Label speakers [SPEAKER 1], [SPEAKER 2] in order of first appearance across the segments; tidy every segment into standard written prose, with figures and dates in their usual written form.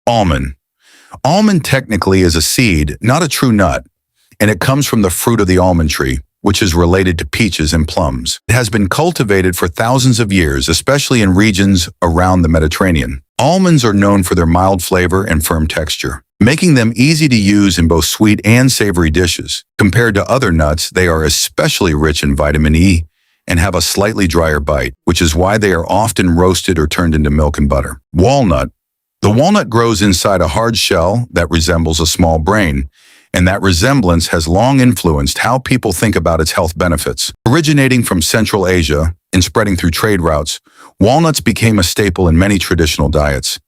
[SPEAKER 1] Almond. Almond technically is a seed, not a true nut, and it comes from the fruit of the almond tree, which is related to peaches and plums. It has been cultivated for thousands of years, especially in regions around the Mediterranean. Almonds are known for their mild flavor and firm texture, making them easy to use in both sweet and savory dishes. Compared to other nuts, they are especially rich in vitamin E and have a slightly drier bite, which is why they are often roasted or turned into milk and butter. Walnut. The walnut grows inside a hard shell that resembles a small brain, and that resemblance has long influenced how people think about its health benefits. Originating from Central Asia and spreading through trade routes, walnuts became a staple in many traditional diets.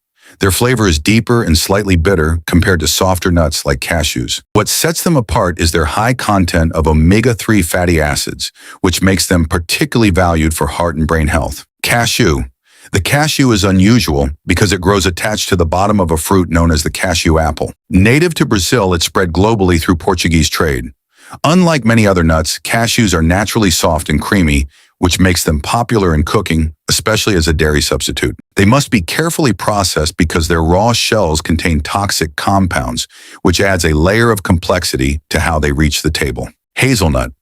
[SPEAKER 1] Their flavor is deeper and slightly bitter compared to softer nuts like cashews. What sets them apart is their high content of omega-3 fatty acids, which makes them particularly valued for heart and brain health. Cashew. The cashew is unusual because it grows attached to the bottom of a fruit known as the cashew apple. Native to Brazil, it spread globally through Portuguese trade. Unlike many other nuts, cashews are naturally soft and creamy, which makes them popular in cooking, especially as a dairy substitute. They must be carefully processed because their raw shells contain toxic compounds, which adds a layer of complexity to how they reach the table. Hazelnut.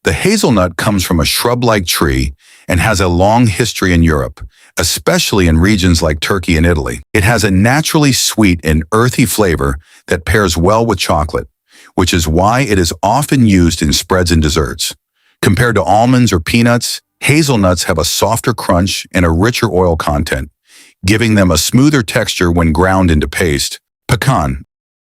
[SPEAKER 1] The hazelnut comes from a shrub-like tree and has a long history in Europe, especially in regions like Turkey and Italy. It has a naturally sweet and earthy flavor that pairs well with chocolate, which is why it is often used in spreads and desserts. Compared to almonds or peanuts, hazelnuts have a softer crunch and a richer oil content, giving them a smoother texture when ground into paste. Pecan.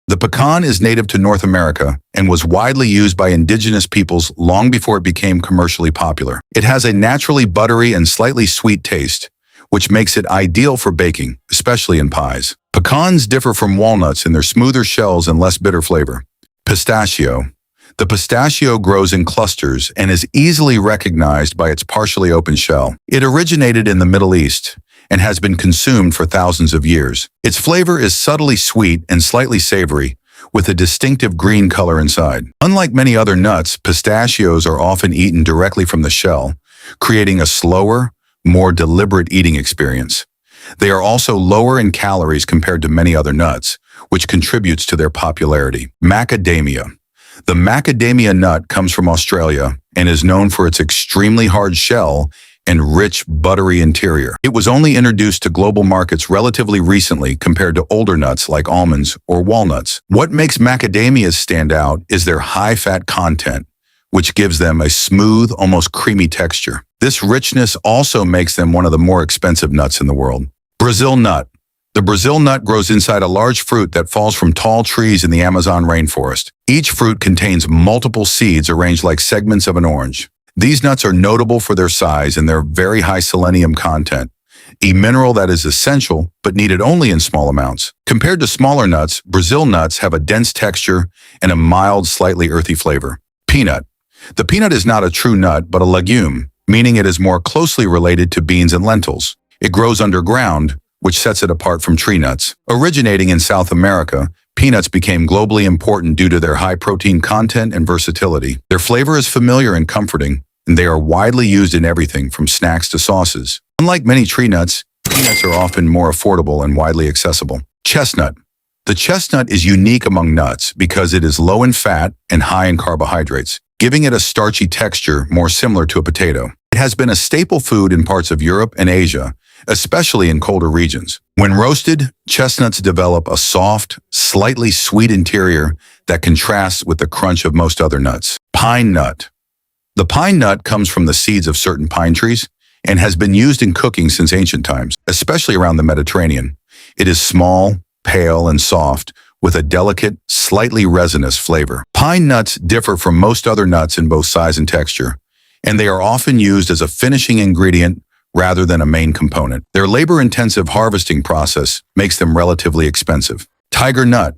[SPEAKER 1] The pecan is native to North America and was widely used by indigenous peoples long before it became commercially popular. It has a naturally buttery and slightly sweet taste, which makes it ideal for baking, especially in pies. Pecans differ from walnuts in their smoother shells and less bitter flavor. Pistachio. The pistachio grows in clusters and is easily recognized by its partially open shell. It originated in the Middle East and has been consumed for thousands of years. Its flavor is subtly sweet and slightly savory, with a distinctive green color inside. Unlike many other nuts, pistachios are often eaten directly from the shell, creating a slower, more deliberate eating experience. They are also lower in calories compared to many other nuts, which contributes to their popularity. Macadamia. The macadamia nut comes from Australia and is known for its extremely hard shell and rich, buttery interior. It was only introduced to global markets relatively recently compared to older nuts like almonds or walnuts. What makes macadamias stand out is their high-fat content, which gives them a smooth, almost creamy texture. This richness also makes them one of the more expensive nuts in the world. Brazil nut. The Brazil nut grows inside a large fruit that falls from tall trees in the Amazon rainforest. Each fruit contains multiple seeds arranged like segments of an orange. These nuts are notable for their size and their very high selenium content, a mineral that is essential but needed only in small amounts. Compared to smaller nuts, Brazil nuts have a dense texture and a mild, slightly earthy flavor. Peanut. The peanut is not a true nut but a legume, meaning it is more closely related to beans and lentils. It grows underground, which sets it apart from tree nuts. Originating in South America, peanuts became globally important due to their high protein content and versatility. Their flavor is familiar and comforting, and they are widely used in everything from snacks to sauces. Unlike many tree nuts, peanuts are often more affordable and widely accessible. Chestnut. The chestnut is unique among nuts because it is low in fat and high in carbohydrates, giving it a starchy texture more similar to a potato. It has been a staple food in parts of Europe and Asia, especially in colder regions. When roasted, chestnuts develop a soft, slightly sweet interior that contrasts with the crunch of most other nuts. Pine nut. The pine nut comes from the seeds of certain pine trees and has been used in cooking since ancient times, especially around the Mediterranean. It is small, pale, and soft, with a delicate, slightly resinous flavor. Pine nuts differ from most other nuts in both size and texture, and they are often used as a finishing ingredient rather than a main component. Their labor-intensive harvesting process makes them relatively expensive. Tiger nut.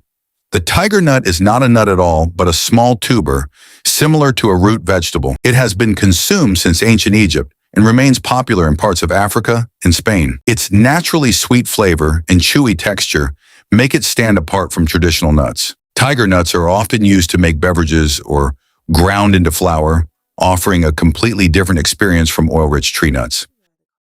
[SPEAKER 1] The tiger nut is not a nut at all, but a small tuber, similar to a root vegetable. It has been consumed since ancient Egypt and remains popular in parts of Africa and Spain. Its naturally sweet flavor and chewy texture make it stand apart from traditional nuts. Tiger nuts are often used to make beverages or ground into flour, offering a completely different experience from oil-rich tree nuts.